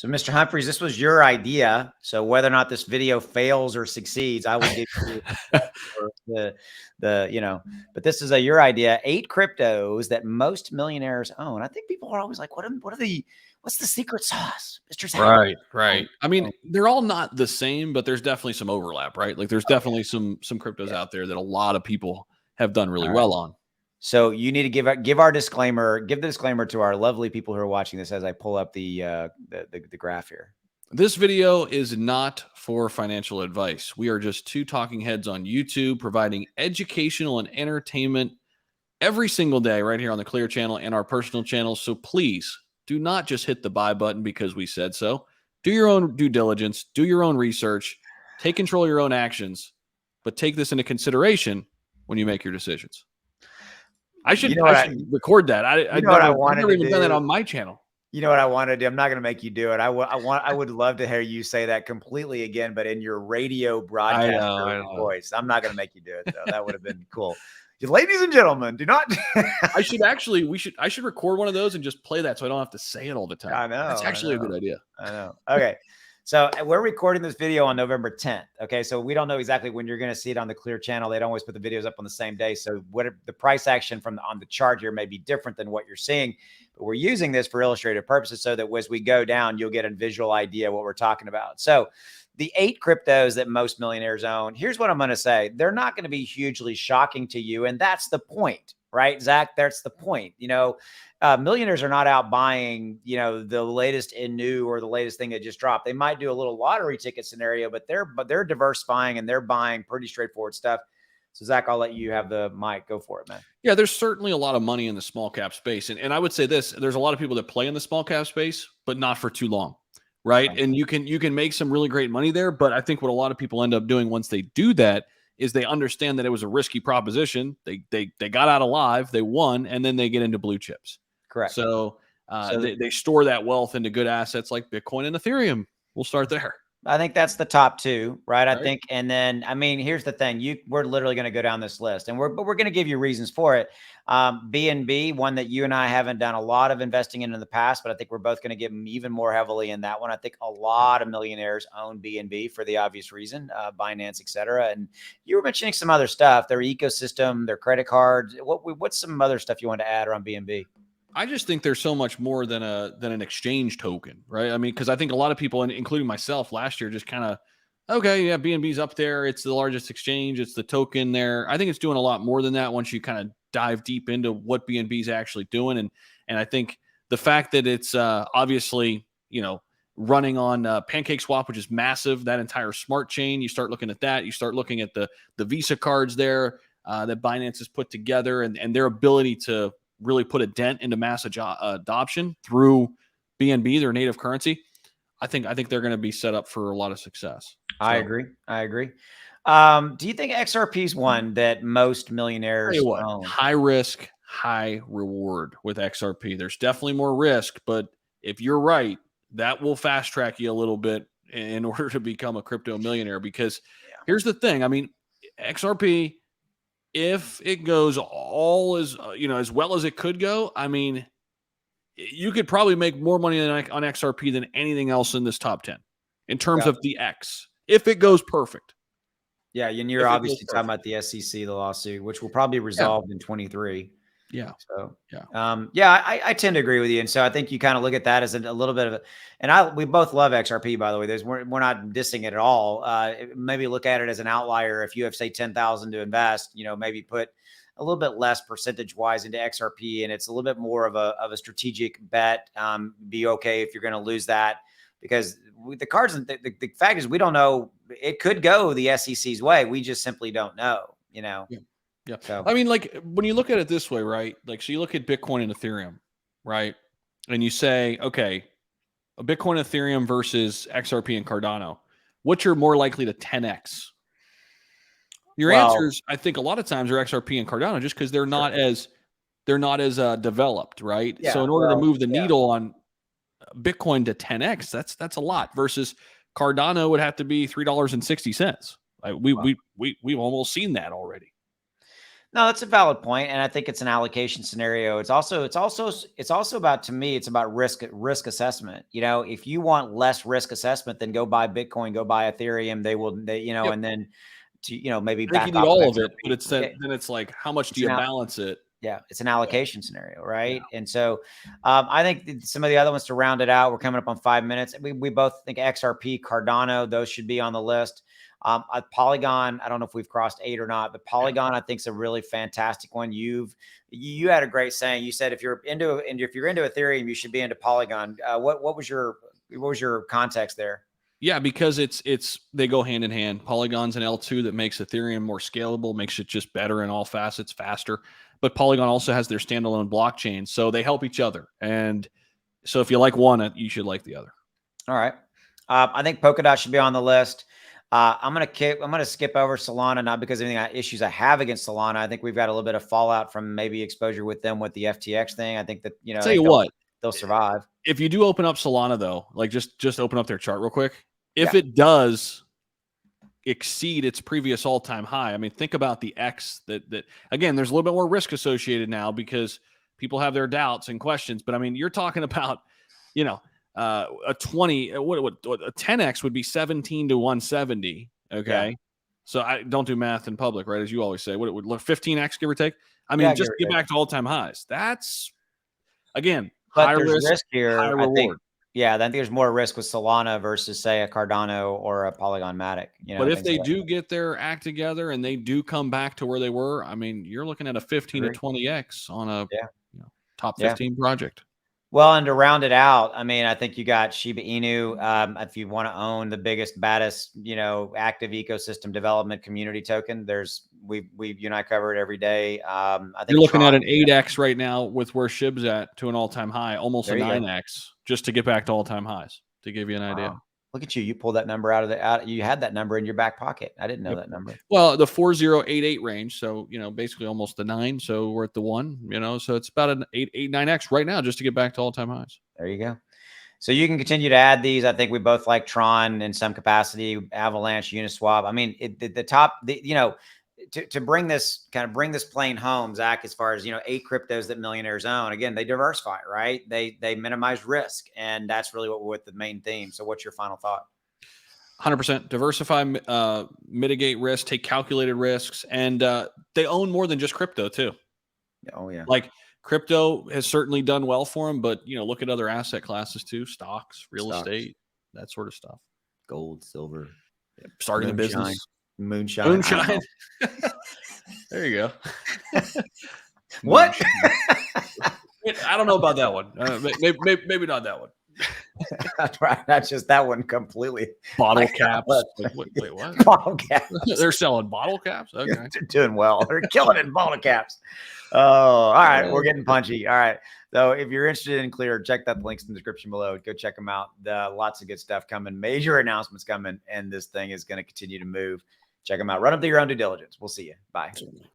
So, Mr. Humphreys, this was your idea. So, whether or not this video fails or succeeds, I will give you but this is your idea. 8 cryptos that most millionaires own. I think people are always like, what's the secret sauce, Mr. Zach? Right. I mean, they're all not the same, but there's definitely some overlap, right? Like there's definitely some cryptos out there that a lot of people have done really well on. So you need to give the disclaimer to our lovely people who are watching this as I pull up the graph here. This video is not for financial advice. We are just two talking heads on YouTube providing educational and entertainment every single day right here on the Clear channel and our personal channels. So please do not just hit the buy button because we said so. Do your own due diligence, do your own research, take control of your own actions, but take this into consideration when you make your decisions. I should record that. I've never even done that on my channel. You know what I want to do? I'm not going to make you do it. I would love to hear you say that completely again, but in your radio broadcaster voice. I'm not going to make you do it though. That would have been cool. Ladies and gentlemen, do not. I should record one of those and just play that so I don't have to say it all the time. I know. That's actually a good idea. I know. Okay. So we're recording this video on November 10th. Okay. So we don't know exactly when you're going to see it on the Clear channel. They don't always put the videos up on the same day. So the price action on the chart here may be different than what you're seeing, but we're using this for illustrative purposes so that as we go down, you'll get a visual idea of what we're talking about. So the 8 cryptos that most millionaires own, here's what I'm going to say. They're not going to be hugely shocking to you. And that's the point, right, Zach? That's the point. Millionaires are not out buying, the latest in new or the latest thing that just dropped. They might do a little lottery ticket scenario, but they're diversifying and they're buying pretty straightforward stuff. So Zach, I'll let you have the mic. Go for it, man. Yeah, there's certainly a lot of money in the small cap space. And I would say this, there's a lot of people that play in the small cap space, but not for too long. Right. And you can make some really great money there. But I think what a lot of people end up doing once they do that is they understand that it was a risky proposition. They got out alive, they won, and then they get into blue chips. Correct. So they store that wealth into good assets like Bitcoin and Ethereum. We'll start there. I think that's the top 2, right? I think, and then, I mean, here's the thing. We're literally going to go down this list but we're going to give you reasons for it. BNB, one that you and I haven't done a lot of investing in the past, but I think we're both going to get even more heavily in that one. I think a lot of millionaires own BNB for the obvious reason, Binance, et cetera. And you were mentioning some other stuff, their ecosystem, their credit cards. What's some other stuff you want to add around BNB? I just think there's so much more than an exchange token, right? I mean, because I think a lot of people, including myself last year, just kind of, okay, yeah, BNB's up there. It's the largest exchange. It's the token there. I think it's doing a lot more than that once you kind of dive deep into what BNB's actually doing. And I think the fact that it's obviously, running on PancakeSwap, which is massive, that entire smart chain, you start looking at that. You start looking at the Visa cards there that Binance has put together and their ability to really put a dent into mass adoption through BNB, their native currency. I think they're going to be set up for a lot of success. I agree. Do you think XRP is one that most millionaires own? High risk, high reward with XRP. There's definitely more risk, but if you're right, that will fast track you a little bit in order to become a crypto millionaire. Because here's the thing. I mean, XRP, if it goes all as well as it could go, I mean, you could probably make more money on XRP than anything else in this top 10 in terms of the X, if it goes perfect. Yeah, and you're obviously talking about the SEC, the lawsuit, which will probably be resolved in 23. Yeah. So I tend to agree with you, and so I think you kind of look at that as a little bit of a. And we both love XRP, by the way. We're not dissing it at all. Maybe look at it as an outlier. If you have say 10,000 to invest, maybe put a little bit less percentage wise into XRP, and it's a little bit more of a strategic bet. Be okay if you're going to lose that, because the cards. The fact is, we don't know. It could go the SEC's way. We just simply don't know. Yeah. So, I mean, like when you look at it this way, right? Like, so you look at Bitcoin and Ethereum, right? And you say, okay, a Bitcoin, Ethereum versus XRP and Cardano, what you're more likely to 10x? Your answers, I think, a lot of times are XRP and Cardano, just because they're not as developed, right? Yeah, so in order to move the needle on Bitcoin to 10x, that's a lot. Versus Cardano would have to be $3.60. We've almost seen that already. No, that's a valid point, and I think it's an allocation scenario. It's also about, to me, it's about risk assessment. You know, if you want less risk assessment, then go buy Bitcoin, go buy Ethereum. Yep. And then to maybe I think you back need off of all of it, but XRP. it's then it's like, how much do It's you an out. balance it? Yeah, it's an Yeah. allocation scenario, Yeah. right? And so I think some of the other ones to round it out, we're coming up on 5 minutes. We both think XRP, Cardano, those should be on the list. Polygon, I don't know if we've crossed 8 or not, but Yeah. Polygon, I think, is a really fantastic one. You had a great saying. You said if you're into Ethereum, you should be into Polygon. What was your context there? Yeah, because they go hand in hand. Polygon's an L2 that makes Ethereum more scalable, makes it just better in all facets, faster. But Polygon also has their standalone blockchain, so they help each other. And so if you like one, you should like the other. All right. I think Polkadot should be on the list. I'm gonna skip over Solana, not because of any issues I have against Solana. I think we've got a little bit of fallout from maybe exposure with them with the FTX thing. I think that I Tell think you what, they'll survive. if you do open up Solana though, like just open up their chart real quick. If Yeah. it does exceed its previous all-time high, I mean, think about the X that again, there's a little bit more risk associated now because people have their doubts and questions. But I mean, you're talking about, a 20, what a 10X would be 17 to 170. Okay. Yeah. So I don't do math in public, right? As you always say, what it would look 15X, give or take. I mean, Yeah, give just or get take. back to all-time highs. That's again, But high there's risk, risk high here. I think. reward. Yeah, I think there's more risk with Solana versus, say, a Cardano or a Polygon Matic. But if Things they like that. do get their act together and they do come back to where they were, I mean, you're looking at a 15 to Agree. 20X on a Yeah. top Yeah. 15 project. Well, and to round it out, I mean, I think you got Shiba Inu. If you want to own the biggest, baddest, active ecosystem development community token, you and I cover it every day. I You're think looking at Tron. an 8X right now with where SHIB's at to an all-time high, almost a There you go. 9X just to get back to all-time highs, to give you an idea. Wow. Look at you. You pulled that number out. You had that number in your back pocket. I didn't know Yep. that number. Well, the 4088 range, so basically almost the 9. So we're at the 1. So it's about an 9X right now just to get back to all-time highs. There you go. So you can continue to add these. I think we both like Tron in some capacity, Avalanche, Uniswap. I mean, to bring this plane home, Zach, as far as 8 cryptos that millionaires own. Again, they diversify, right? They minimize risk, and that's really what the main theme. So, what's your final thought? 100% diversify, mitigate risk, take calculated risks, and they own more than just crypto too. Oh yeah, like crypto has certainly done well for them, but look at other asset classes too: stocks, real estate, that sort of stuff. Gold, silver, starting a business, moonshine. There you go. What? I don't know about that one. Maybe not that one. That's right. That's just that one completely. Bottle caps. Wait, what? Bottle caps. They're selling bottle caps. Okay, they're doing well. They're killing it in bottle caps. Oh, all right. We're getting punchy. All right. So if you're interested in Clear, check that links in the description below. Go check them out. Lots of good stuff coming. Major announcements coming, and this thing is going to continue to move. Check them out. Run them through your own due diligence. We'll see you. Bye.